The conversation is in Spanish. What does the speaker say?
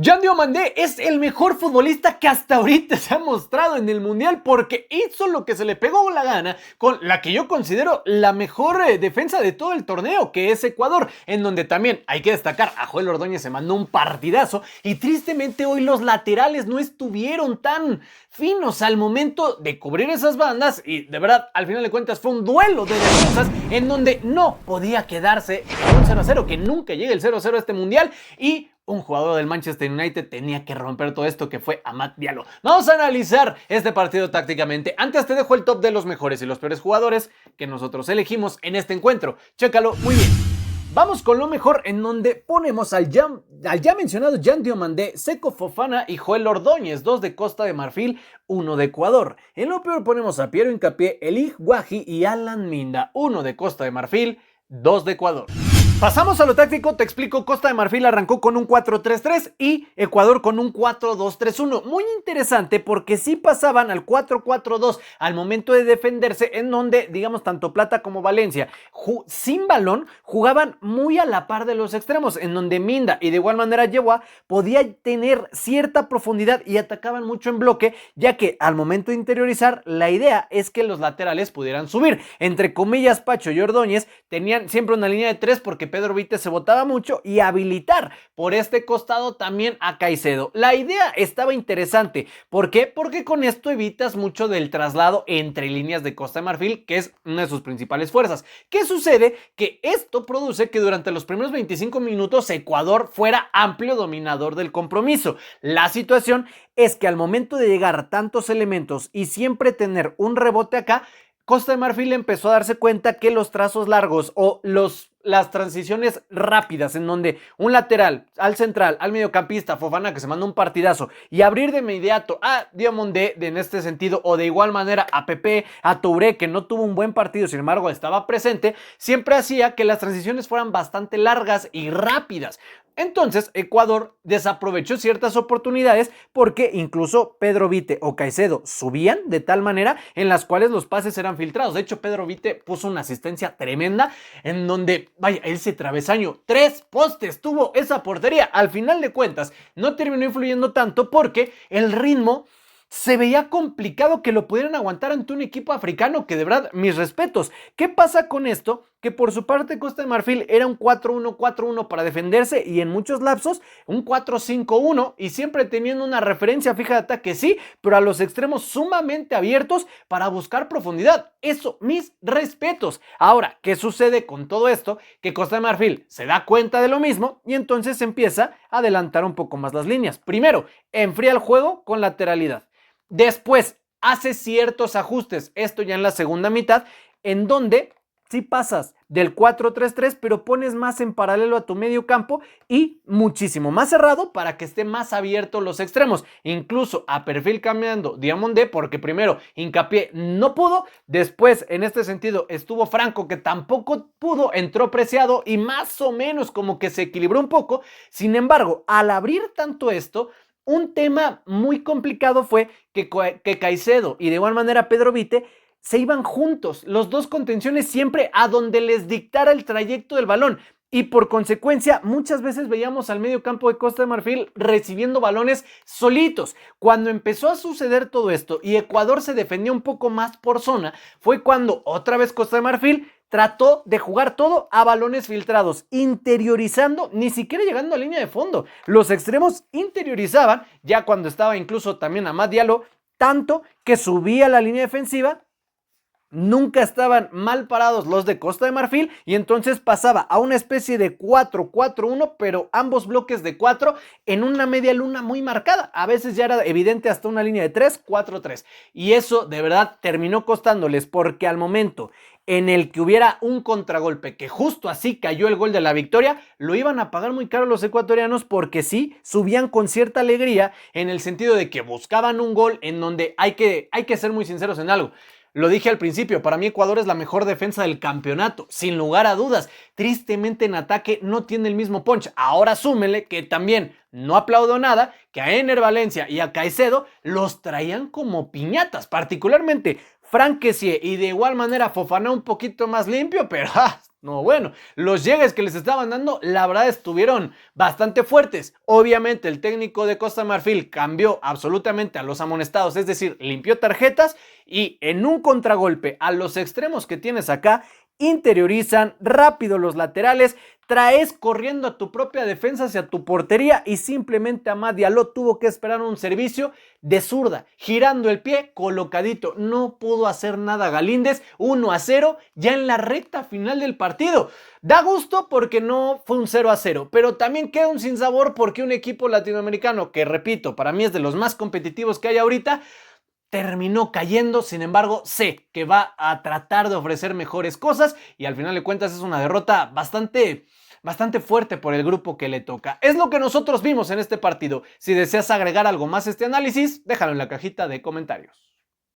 Jan Diomandé es el mejor futbolista que hasta ahorita se ha mostrado en el Mundial porque hizo lo que se le pegó la gana con la que yo considero la mejor defensa de todo el torneo, que es Ecuador, en donde también hay que destacar a Joel Ordóñez, se mandó un partidazo y tristemente hoy los laterales no estuvieron tan finos al momento de cubrir esas bandas y de verdad al final de cuentas fue un duelo de defensas en donde no podía quedarse un 0-0, que nunca llegue el 0-0 a este Mundial, y un jugador del Manchester United tenía que romper todo esto, que fue Amad Diallo. Vamos a analizar este partido tácticamente. Antes te dejo el top de los mejores y los peores jugadores que nosotros elegimos en este encuentro. Chécalo muy bien. Vamos con lo mejor, en donde ponemos al ya mencionado Jan Diomandé, Seko Fofana y Joel Ordóñez, 2 de Costa de Marfil, 1 de Ecuador. En lo peor ponemos a Piero Hincapié, Elig Wahi y Alan Minda, 1 de Costa de Marfil, 2 de Ecuador. Pasamos a lo táctico, te explico. Costa de Marfil arrancó con un 4-3-3 y Ecuador con un 4-2-3-1. Muy interesante porque sí pasaban al 4-4-2 al momento de defenderse, en donde, digamos, tanto Plata como Valencia sin balón jugaban muy a la par de los extremos, en donde Minda y de igual manera Yewa podía tener cierta profundidad y atacaban mucho en bloque, ya que al momento de interiorizar la idea es que los laterales pudieran subir. Entre comillas, Pacho y Ordóñez tenían siempre una línea de 3 porque Pedro Vite se botaba mucho, y habilitar por este costado también a Caicedo. La idea estaba interesante. ¿Por qué? Porque con esto evitas mucho del traslado entre líneas de Costa de Marfil, que es una de sus principales fuerzas. ¿Qué sucede? Que esto produce que durante los primeros 25 minutos Ecuador fuera amplio dominador del compromiso. La situación es que al momento de llegar tantos elementos y siempre tener un rebote acá, Costa de Marfil empezó a darse cuenta que los trazos largos o las transiciones rápidas, en donde un lateral al central, al mediocampista, Fofana, que se manda un partidazo, y abrir de inmediato a Diomandé en este sentido, o de igual manera a Pepe, a Touré, que no tuvo un buen partido, sin embargo estaba presente, siempre hacía que las transiciones fueran bastante largas y rápidas. Entonces Ecuador desaprovechó ciertas oportunidades porque incluso Pedro Vite o Caicedo subían de tal manera en las cuales los pases eran filtrados. De hecho, Pedro Vite puso una asistencia tremenda en donde, vaya, ese travesaño, 3 postes tuvo esa portería. Al final de cuentas no terminó influyendo tanto porque el ritmo se veía complicado que lo pudieran aguantar ante un equipo africano, que de verdad, mis respetos. ¿Qué pasa con esto? Que por su parte Costa de Marfil era un 4-1-4-1 para defenderse, y en muchos lapsos un 4-5-1, y siempre teniendo una referencia fija de ataque, sí, pero a los extremos sumamente abiertos para buscar profundidad. Eso, mis respetos. Ahora, ¿qué sucede con todo esto? Que Costa de Marfil se da cuenta de lo mismo y entonces empieza a adelantar un poco más las líneas. Primero, enfría el juego con lateralidad. Después hace ciertos ajustes, esto ya en la segunda mitad, en donde sí pasas del 4-3-3, pero pones más en paralelo a tu medio campo y muchísimo más cerrado para que esté más abierto los extremos, incluso a perfil cambiando Diomandé, porque primero Hincapié no pudo, después en este sentido estuvo Franco, que tampoco pudo, entró Preciado y más o menos como que se equilibró un poco. Sin embargo, al abrir tanto esto, un tema muy complicado fue que Caicedo y de igual manera Pedro Vite se iban juntos, los dos contenciones siempre a donde les dictara el trayecto del balón, y por consecuencia muchas veces veíamos al medio campo de Costa de Marfil recibiendo balones solitos. Cuando empezó a suceder todo esto y Ecuador se defendió un poco más por zona, fue cuando otra vez Costa de Marfil trató de jugar todo a balones filtrados, interiorizando, ni siquiera llegando a línea de fondo. Los extremos interiorizaban, ya cuando estaba incluso también Amad Diallo, tanto que subía la línea defensiva. Nunca estaban mal parados los de Costa de Marfil, y entonces pasaba a una especie de 4-4-1, pero ambos bloques de 4 en una media luna muy marcada. A veces ya era evidente hasta una línea de 3-4-3, y eso de verdad terminó costándoles, porque al momento en el que hubiera un contragolpe, que justo así cayó el gol de la victoria, lo iban a pagar muy caro los ecuatorianos, porque sí subían con cierta alegría, en el sentido de que buscaban un gol en donde hay que ser muy sinceros en algo. Lo dije al principio, para mí Ecuador es la mejor defensa del campeonato, sin lugar a dudas. Tristemente en ataque no tiene el mismo punch. Ahora súmele que también no aplaudo nada, que a Ener Valencia y a Caicedo los traían como piñatas, particularmente Frank Kessie, y de igual manera Fofana un poquito más limpio, pero No, bueno, los llegues que les estaban dando, la verdad estuvieron bastante fuertes. Obviamente el técnico de Costa Marfil cambió absolutamente a los amonestados, es decir, limpió tarjetas y en un contragolpe a los extremos que tienes acá, interiorizan rápido los laterales, traes corriendo a tu propia defensa hacia tu portería y simplemente Amad Diallo tuvo que esperar un servicio de zurda, girando el pie, colocadito. No pudo hacer nada Galíndez, 1-0 ya en la recta final del partido. Da gusto porque no fue un 0-0, pero también queda un sinsabor porque un equipo latinoamericano, que repito, para mí es de los más competitivos que hay ahorita, terminó cayendo. Sin embargo, sé que va a tratar de ofrecer mejores cosas y al final de cuentas es una derrota bastante fuerte por el grupo que le toca. Es lo que nosotros vimos en este partido. Si deseas agregar algo más a este análisis, déjalo en la cajita de comentarios.